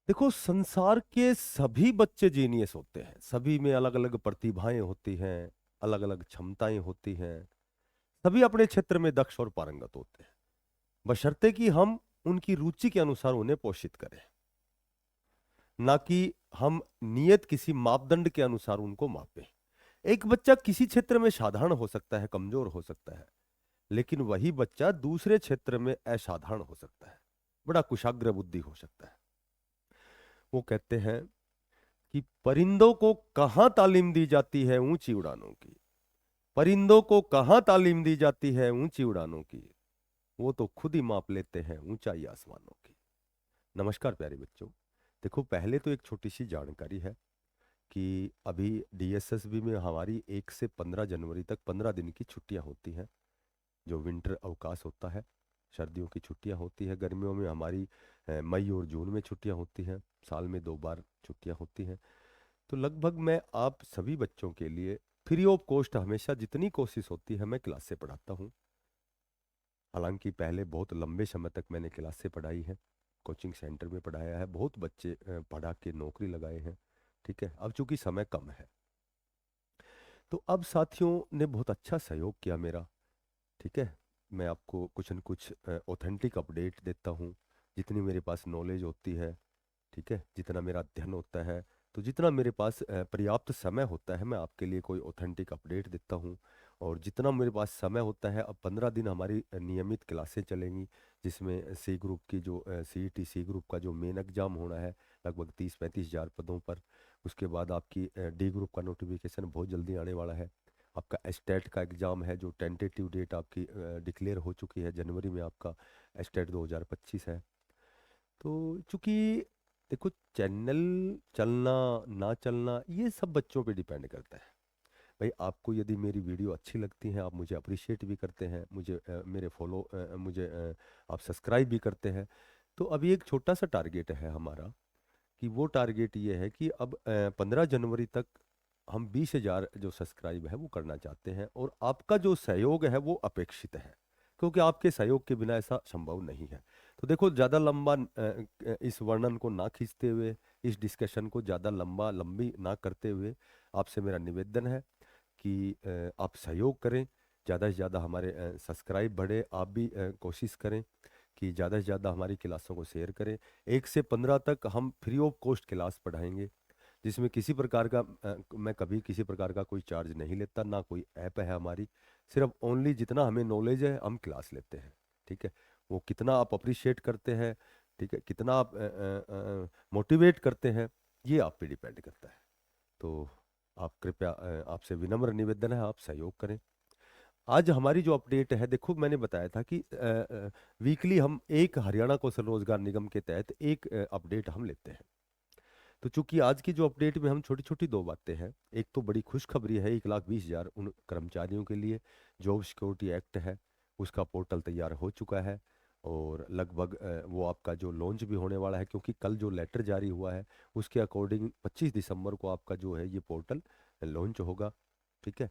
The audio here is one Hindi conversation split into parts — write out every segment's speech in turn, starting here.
देखो, संसार के सभी बच्चे जीनियस होते हैं। सभी में अलग अलग प्रतिभाएं होती हैं, अलग अलग क्षमताएं होती हैं। सभी अपने क्षेत्र में दक्ष और पारंगत होते हैं, बशर्ते कि हम उनकी रुचि के अनुसार उन्हें पोषित करें, ना कि हम नियत किसी मापदंड के अनुसार उनको मापें। एक बच्चा किसी क्षेत्र में साधारण हो सकता है, कमजोर हो सकता है, लेकिन वही बच्चा दूसरे क्षेत्र में असाधारण हो सकता है, बड़ा कुशाग्र बुद्धि हो सकता है। वो कहते हैं कि परिंदों को कहाँ तालीम दी जाती है ऊंची उड़ानों की। परिंदों को कहाँ तालीम दी जाती है ऊंची उड़ानों की, वो तो खुद ही माप लेते हैं ऊंचाई आसमानों की। नमस्कार प्यारे बच्चों। देखो, पहले तो एक छोटी सी जानकारी है कि अभी डीएसएसबी में हमारी 1 से 15 जनवरी तक 15 दिन की छुट्टियां होती हैं, जो विंटर अवकाश होता है। सर्दियों की छुट्टियां होती है, गर्मियों में हमारी मई और जून में छुट्टियां होती हैं। साल में 2 बार छुट्टियां होती हैं। तो लगभग मैं आप सभी बच्चों के लिए फ्री ऑफ कॉस्ट हमेशा जितनी कोशिश होती है मैं क्लास से पढ़ाता हूँ। हालांकि पहले बहुत लंबे समय तक मैंने क्लास से पढ़ाई है, कोचिंग सेंटर में पढ़ाया है, बहुत बच्चे पढ़ा के नौकरी लगाए हैं। ठीक है, अब चूंकि समय कम है, तो अब साथियों ने बहुत अच्छा सहयोग किया मेरा। ठीक है, मैं आपको कुछ न कुछ ऑथेंटिक अपडेट देता हूँ, जितनी मेरे पास नॉलेज होती है। ठीक है, जितना मेरा अध्ययन होता है, तो जितना मेरे पास पर्याप्त समय होता है, मैं आपके लिए कोई ऑथेंटिक अपडेट देता हूँ। और जितना मेरे पास समय होता है, अब 15 दिन हमारी नियमित क्लासें चलेंगी, जिसमें सी ग्रुप की जो सीईटी सी ग्रुप का जो मेन एग्जाम होना है, लगभग 30-35 हज़ार पदों पर। उसके बाद आपकी डी ग्रुप का नोटिफिकेशन बहुत जल्दी आने वाला है। आपका एस्टेट का एग्ज़ाम है, जो टेंटेटिव डेट आपकी डिक्लेयर हो चुकी है, जनवरी में आपका एस्टेट 2025 है। तो चूंकि देखो, चैनल चलना ना चलना ये सब बच्चों पे डिपेंड करता है। भाई, आपको यदि मेरी वीडियो अच्छी लगती है, आप मुझे अप्रिशिएट भी करते हैं, मुझे मेरे फॉलो मुझे आप सब्सक्राइब भी करते हैं, तो अभी एक छोटा सा टारगेट है हमारा, कि वो टारगेट ये है कि अब 15 जनवरी तक हम 20 हज़ार जो सब्सक्राइब है वो करना चाहते हैं। और आपका जो सहयोग है वो अपेक्षित है, क्योंकि आपके सहयोग के बिना ऐसा संभव नहीं है। तो देखो, ज़्यादा लंबा इस वर्णन को ना खींचते हुए, इस डिस्कशन को ज़्यादा लंबी ना करते हुए, आपसे मेरा निवेदन है कि आप सहयोग करें, ज़्यादा से ज़्यादा हमारे सब्सक्राइब बढ़े। आप भी कोशिश करें कि ज़्यादा से ज़्यादा हमारी क्लासों को शेयर करें। 1 से 15 तक हम फ्री ऑफ कॉस्ट क्लास पढ़ाएंगे, जिसमें किसी प्रकार का मैं कभी किसी प्रकार का कोई चार्ज नहीं लेता, ना कोई ऐप है हमारी। सिर्फ ओनली जितना हमें नॉलेज है हम क्लास लेते हैं। ठीक है, वो कितना आप अप्रिशिएट करते हैं, ठीक है, कितना आप मोटिवेट करते हैं, ये आप पे डिपेंड करता है। तो आप कृपया, आपसे विनम्र निवेदन है, आप सहयोग करें। आज हमारी जो अपडेट है, देखो मैंने बताया था कि वीकली हम एक हरियाणा कौशल रोजगार निगम के तहत एक अपडेट हम लेते हैं। तो चूंकि आज की जो अपडेट में हम छोटी छोटी दो बातें हैं। एक तो बड़ी खुशखबरी है, 1,20,000 उन कर्मचारियों के लिए जॉब सिक्योरिटी एक्ट है, उसका पोर्टल तैयार हो चुका है। और लगभग वो आपका जो लॉन्च भी होने वाला है, क्योंकि कल जो लेटर जारी हुआ है उसके अकॉर्डिंग 25 दिसंबर को आपका जो है ये पोर्टल लॉन्च होगा। ठीक है,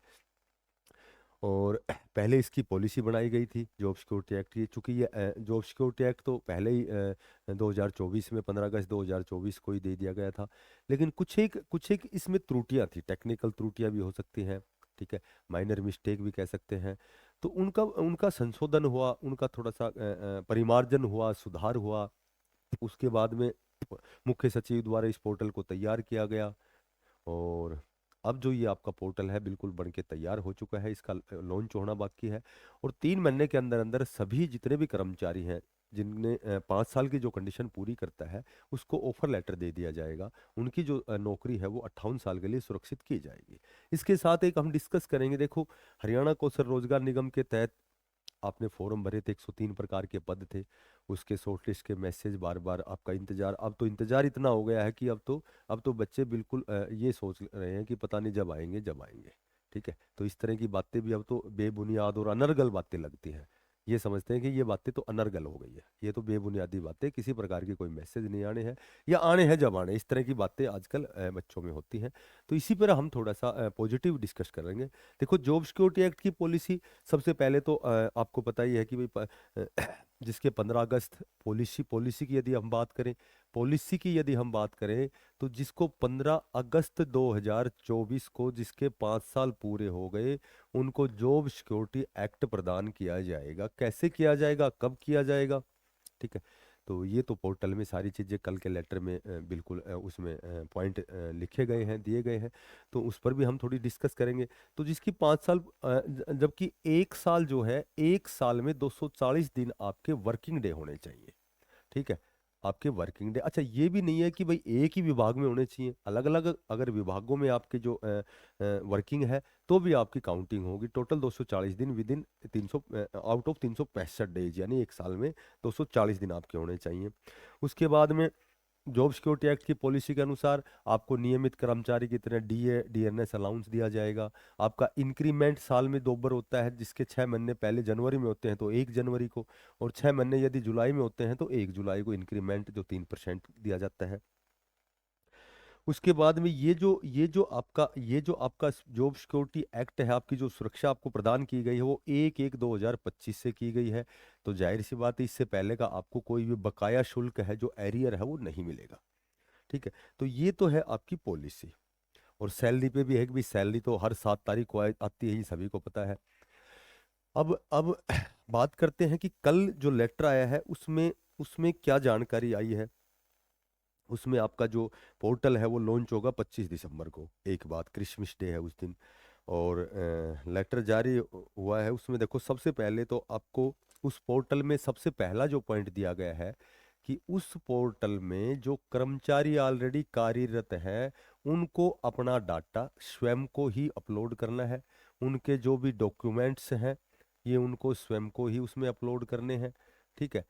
और पहले इसकी पॉलिसी बनाई गई थी जॉब सिक्योरिटी एक्ट की। चूंकि ये जॉब सिक्योरिटी एक्ट तो पहले ही 2024 में 15 अगस्त 2024 को ही दे दिया गया था, लेकिन कुछ एक इसमें त्रुटियां थी, टेक्निकल त्रुटियां भी हो सकती हैं। ठीक है, माइनर मिस्टेक भी कह सकते हैं। तो उनका उनका संशोधन हुआ, उनका थोड़ा सा परिमार्जन हुआ, सुधार हुआ। उसके बाद में मुख्य सचिव द्वारा इस पोर्टल को तैयार किया गया। और अब जो ये आपका पोर्टल है बिल्कुल बन के तैयार हो चुका है, इसका लॉन्च होना बाकी है। और 3 महीने के अंदर अंदर सभी जितने भी कर्मचारी हैं, जिनने 5 साल की जो कंडीशन पूरी करता है, उसको ऑफर लेटर दे दिया जाएगा। उनकी जो नौकरी है वो 58 साल के लिए सुरक्षित की जाएगी। इसके साथ एक हम डिस्कस करेंगे। देखो, हरियाणा कौशल रोजगार निगम के तहत आपने फॉर्म भरे थे, 103 प्रकार के पद थे। उसके शॉर्टलिस्ट के मैसेज बार बार आपका इंतजार, अब तो इंतजार इतना हो गया है कि अब तो बच्चे बिल्कुल ये सोच रहे हैं कि पता नहीं जब आएंगे जब आएंगे। ठीक है, तो इस तरह की बातें भी अब तो बेबुनियाद और अनर्गल बातें लगती हैं। ये समझते हैं कि ये बातें तो अनर्गल हो गई है, ये तो बेबुनियादी बातें, किसी प्रकार की कोई मैसेज नहीं आने हैं, या आने हैं जब आने, इस तरह की बातें आजकल बच्चों में होती हैं। तो इसी पर हम थोड़ा सा पॉजिटिव डिस्कस करेंगे। देखो, जॉब सिक्योरिटी एक्ट की पॉलिसी, सबसे पहले तो आपको पता ही है कि भाई जिसके 15 अगस्त पॉलिसी की यदि हम बात करें, तो जिसको 15 अगस्त 2024 को जिसके 5 साल पूरे हो गए, उनको जॉब सिक्योरिटी एक्ट प्रदान किया जाएगा। कैसे किया जाएगा, कब किया जाएगा, ठीक है। तो ये तो पोर्टल में सारी चीज़ें कल के लेटर में बिल्कुल उसमें पॉइंट लिखे गए हैं, दिए गए हैं, तो उस पर भी हम थोड़ी डिस्कस करेंगे। तो जिसकी 5 साल जबकि 1 साल जो है, 1 साल में 240 दिन आपके वर्किंग डे होने चाहिए, ठीक है। आपके वर्किंग डे, अच्छा ये भी नहीं है कि भाई एक ही विभाग में होने चाहिए, अलग अलग अगर विभागों में आपके जो वर्किंग है तो भी आपकी काउंटिंग होगी। टोटल 240 दिन with in 300 out of 365 days, यानी 1 साल में 240 दिन आपके होने चाहिए। उसके बाद में जॉब सिक्योरिटी एक्ट की पॉलिसी के अनुसार आपको नियमित कर्मचारी की तरह डीए डीएनएस अलाउंस दिया जाएगा। आपका इंक्रीमेंट साल में 2 बार होता है, जिसके 6 महीने पहले जनवरी में होते हैं तो 1 जनवरी को, और 6 महीने यदि जुलाई में होते हैं तो 1 जुलाई को इंक्रीमेंट जो 3% दिया जाता है। उसके बाद में ये जो आपका जॉब सिक्योरिटी एक्ट है, आपकी जो सुरक्षा आपको प्रदान की गई है वो 1/1/2025 से की गई है। तो जाहिर सी बात है, इससे पहले का आपको कोई भी बकाया शुल्क है जो एरियर है वो नहीं मिलेगा, ठीक है। तो ये तो है आपकी पॉलिसी। और सैलरी पे भी है कि भाई सैलरी तो हर 7 तारीख को आती है, ये सभी को पता है। अब बात करते हैं कि कल जो लेटर आया है उसमें उसमें क्या जानकारी आई है। उसमें आपका जो पोर्टल है वो लॉन्च होगा 25 दिसंबर को, एक बात क्रिसमस डे है उस दिन। और लेटर जारी हुआ है, उसमें देखो सबसे पहले तो आपको उस पोर्टल में सबसे पहला जो पॉइंट दिया गया है कि उस पोर्टल में जो कर्मचारी ऑलरेडी कार्यरत हैं उनको अपना डाटा स्वयं को ही अपलोड करना है। उनके जो भी डॉक्यूमेंट्स हैं ये उनको स्वयं को ही उसमें अपलोड करने हैं, ठीक है।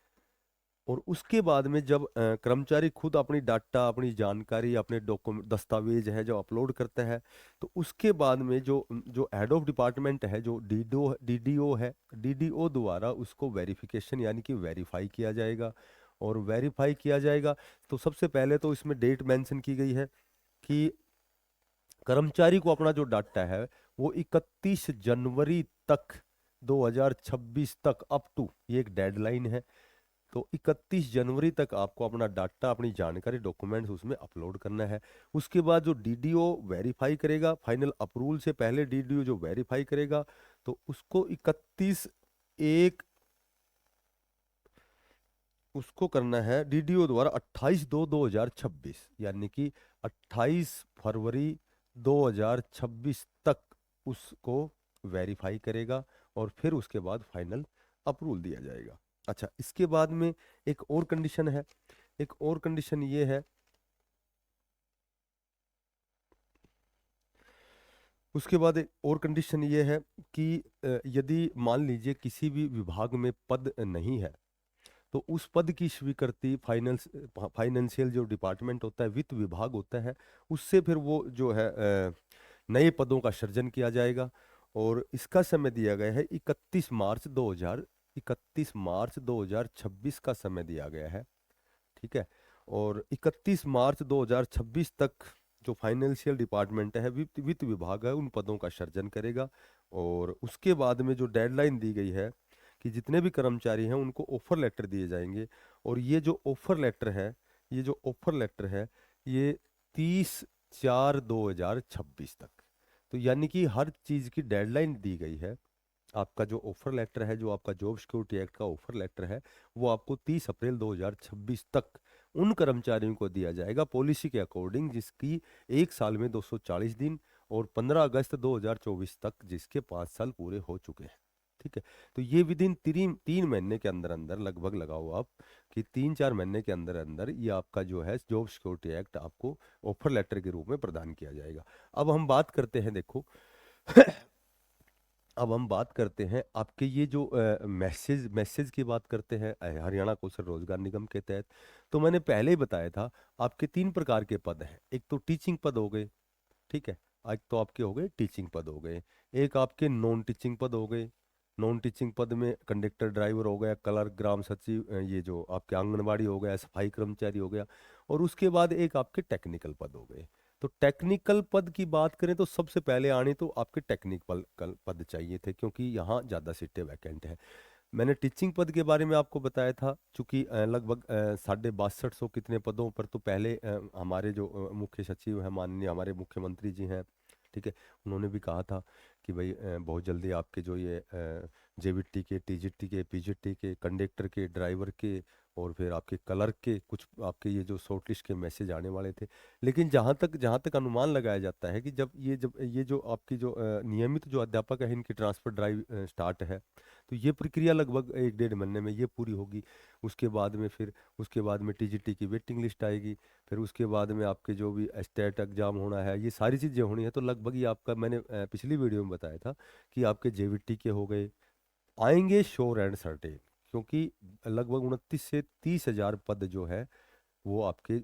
और उसके बाद में जब कर्मचारी खुद अपनी डाटा, अपनी जानकारी, अपने डॉक्यूमेंट दस्तावेज है जो अपलोड करता है, तो उसके बाद में जो जो हेड ऑफ डिपार्टमेंट है, जो डीडीओ है, डीडीओ द्वारा उसको वेरिफिकेशन यानी कि वेरीफाई किया जाएगा। और वेरीफाई किया जाएगा तो सबसे पहले तो इसमें डेट मेंशन की गई है कि कर्मचारी को अपना जो डाटा है वो 31 जनवरी तक 2026 तक, अप टू, ये एक डेडलाइन है। तो 31 जनवरी तक आपको अपना डाटा, अपनी जानकारी, डॉक्यूमेंट्स उसमें अपलोड करना है। उसके बाद जो डीडीओ वेरीफाई करेगा, फाइनल अप्रूवल से पहले डीडीओ जो वेरीफाई करेगा, तो उसको 31/1 उसको करना है डीडीओ द्वारा 28/2/2026, यानी कि 28 फरवरी 2026 तक उसको वेरीफाई करेगा और फिर उसके बाद फाइनल अप्रूवल दिया जाएगा। अच्छा, इसके बाद में एक और कंडीशन है। एक और कंडीशन ये है, उसके बाद एक और कंडीशन ये है कि यदि मान लीजिए किसी भी विभाग में पद नहीं है तो उस पद की स्वीकृति फाइनेंशियल जो डिपार्टमेंट होता है, वित्त विभाग होता है, उससे फिर वो जो है नए पदों का सृजन किया जाएगा। और इसका समय दिया गया है 31 मार्च 2026 का समय दिया गया है, ठीक है। और 31 मार्च 2026 तक जो फाइनेंशियल डिपार्टमेंट है, वित्त विभाग है, उन पदों का सृजन करेगा। और उसके बाद में जो डेडलाइन दी गई है कि जितने भी कर्मचारी हैं उनको ऑफर लेटर दिए जाएंगे। और ये जो ऑफर लेटर है ये 30/4/2026 तक, तो यानी कि हर चीज़ की डेडलाइन दी गई है। आपका जो ऑफर लेटर है, जो आपका जॉब सिक्योरिटी एक्ट का ऑफर लेटर है, वो आपको 30 अप्रैल 2026 तक उन कर्मचारियों को दिया जाएगा पॉलिसी के अकॉर्डिंग जिसकी 1 साल में 240 दिन, और 15 अगस्त 2024 तक जिसके 5 साल पूरे हो चुके हैं, ठीक है। तो ये विद इन 3 महीने के अंदर अंदर, लगभग लगाओ आप कि 3-4 महीने के अंदर अंदर ये आपका जो है जॉब सिक्योरिटी एक्ट आपको ऑफर लेटर के रूप में प्रदान किया जाएगा। अब हम बात करते हैं, देखो अब हम बात करते हैं आपके ये जो मैसेज मैसेज की बात करते हैं हरियाणा कौशल रोजगार निगम के तहत। तो मैंने पहले ही बताया था आपके 3 प्रकार के पद हैं। एक तो टीचिंग पद हो गए, ठीक है, एक तो आपके हो गए टीचिंग पद हो गए। एक आपके नॉन टीचिंग पद हो गए। नॉन टीचिंग पद में कंडक्टर ड्राइवर हो गया, क्लर्क, ग्राम सचिव, ये जो आपके आंगनबाड़ी हो गया, सफाई कर्मचारी हो गया। और उसके बाद एक आपके टेक्निकल पद हो गए। तो टेक्निकल पद की बात करें तो सबसे पहले आने तो आपके टेक्निकल पद चाहिए थे, क्योंकि यहाँ ज़्यादा सीटें वैकेंट हैं। मैंने टीचिंग पद के बारे में आपको बताया था, चूंकि लगभग 6250 कितने पदों पर तो पहले हमारे जो मुख्य सचिव हैं, माननीय हमारे मुख्यमंत्री जी हैं, ठीक है, उन्होंने भी कहा था कि भाई बहुत जल्दी आपके जो ये जेवीटी के, टीजीटी के, पीजीटी के, कंडक्टर के, ड्राइवर के और फिर आपके क्लर्क के कुछ आपके ये जो शॉर्ट लिस्ट के मैसेज आने वाले थे। लेकिन जहाँ तक अनुमान लगाया जाता है कि जब ये जो आपकी जो नियमित जो अध्यापक है, इनकी ट्रांसफर ड्राइव स्टार्ट है, तो ये प्रक्रिया लगभग 1 डेढ़ महीने में ये पूरी होगी। उसके बाद में टीजीटी की वेटिंग लिस्ट आएगी। फिर उसके बाद में आपके जो भी स्टेट एग्जाम होना है, ये सारी चीज़ें होनी है। तो लगभग ये आपका, मैंने पिछली वीडियो में बताया था कि आपके जेवीटी के हो गए, आएंगे श्योर एंड सर्टेन, क्योंकि लगभग 29 से 30 हजार पद जो है वो आपके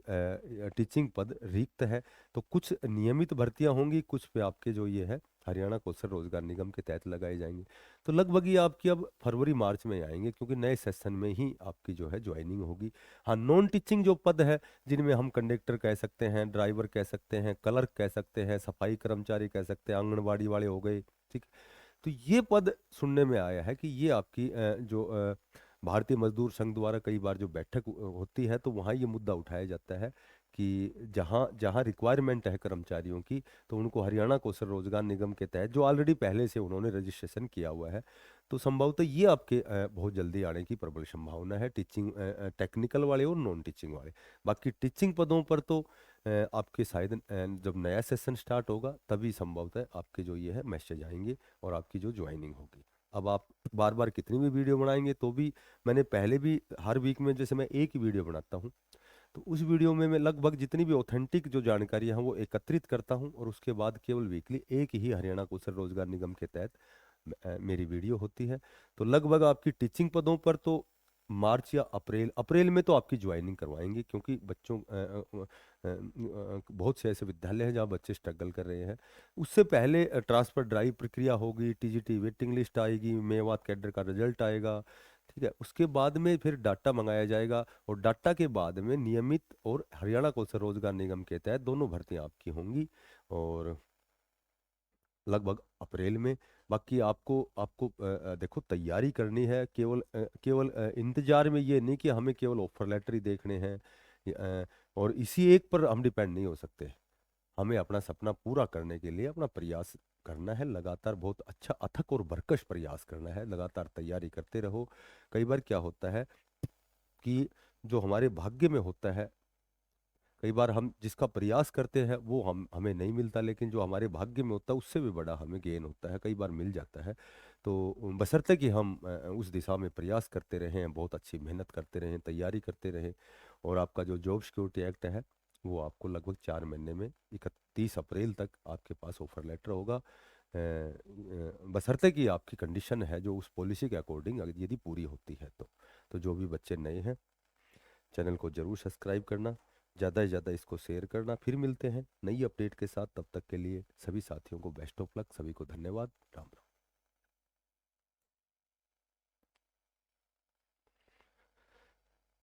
टीचिंग पद रिक्त है। तो कुछ नियमित भर्तियां होंगी, कुछ पे आपके जो ये है हरियाणा कौशल रोजगार निगम के तहत लगाए जाएंगे। तो लगभग ये आपकी अब फरवरी मार्च में आएंगे, क्योंकि नए सेशन में ही आपकी जो है ज्वाइनिंग होगी। हाँ, नॉन टीचिंग जो पद है, जिनमें हम कंडक्टर कह सकते हैं, ड्राइवर कह सकते हैं, क्लर्क कह सकते हैं, सफाई कर्मचारी कह सकते हैं, आंगनबाड़ी वाले हो गए, ठीक। तो ये पद सुनने में आया है कि ये आपकी जो भारतीय मजदूर संघ द्वारा कई बार जो बैठक होती है, तो वहाँ ये मुद्दा उठाया जाता है कि जहाँ जहाँ रिक्वायरमेंट है कर्मचारियों की, तो उनको हरियाणा कौशल रोजगार निगम के तहत, जो ऑलरेडी पहले से उन्होंने रजिस्ट्रेशन किया हुआ है, तो संभवतः ये आपके बहुत जल्दी आने की प्रबल संभावना है, टीचिंग टेक्निकल वाले और नॉन टीचिंग वाले। बाकी टीचिंग पदों पर तो आपके शायद जब नया सेशन स्टार्ट होगा तभी संभवतः आपके जो ये है मैसेज आएंगे और आपकी जो ज्वाइनिंग होगी। अब आप बार बार कितनी भी वीडियो बनाएंगे तो भी, मैंने पहले भी हर वीक में जैसे मैं एक ही वीडियो बनाता हूँ, तो उस वीडियो में मैं लगभग जितनी भी ऑथेंटिक जो जानकारी है वो एकत्रित करता हूँ, और उसके बाद केवल वीकली एक ही हरियाणा कौशल रोजगार निगम के तहत मेरी वीडियो होती है। तो लगभग आपकी टीचिंग पदों पर तो मार्च या अप्रैल अप्रैल में तो आपकी ज्वाइनिंग करवाएंगे, क्योंकि बच्चों बहुत से ऐसे विद्यालय हैं जहाँ बच्चे स्ट्रगल कर रहे हैं। उससे पहले ट्रांसफर ड्राइव प्रक्रिया होगी, टीजीटी वेटिंग लिस्ट आएगी, मेवात कैडर का रिजल्ट आएगा, ठीक है। उसके बाद में फिर डाटा मंगाया जाएगा, और डाटा के बाद में नियमित और हरियाणा कौशल रोजगार निगम के तहत दोनों भर्तियां आपकी होंगी, और लगभग अप्रैल में। बाकी आपको आपको देखो, तैयारी करनी है, केवल इंतजार में ये नहीं कि हमें केवल ऑफर लेटर ही देखने हैं, और इसी एक पर हम डिपेंड नहीं हो सकते। हमें अपना सपना पूरा करने के लिए अपना प्रयास करना है, लगातार बहुत अच्छा अथक और भरकश प्रयास करना है, लगातार तैयारी करते रहो। कई बार क्या होता है कि जो हमारे भाग्य में होता है, कई बार हम जिसका प्रयास करते हैं वो हमें नहीं मिलता, लेकिन जो हमारे भाग्य में होता है उससे भी बड़ा हमें गेन होता है, कई बार मिल जाता है। तो बशर्ते कि हम उस दिशा में प्रयास करते रहें, बहुत अच्छी मेहनत करते रहें, तैयारी करते रहें। और आपका जो जॉब सिक्योरिटी एक्ट है वो आपको लगभग 4 महीने में 31 अप्रैल तक आपके पास ऑफर लेटर होगा, बशर्ते कि आपकी कंडीशन है जो उस पॉलिसी के अकॉर्डिंग यदि पूरी होती है तो जो भी बच्चे नए हैं, चैनल को जरूर सब्सक्राइब करना, ज़्यादा से ज़्यादा इसको शेयर करना। फिर मिलते हैं नई अपडेट के साथ, तब तक के लिए सभी साथियों को बेस्ट ऑफ लक, सभी को धन्यवाद, राम राम।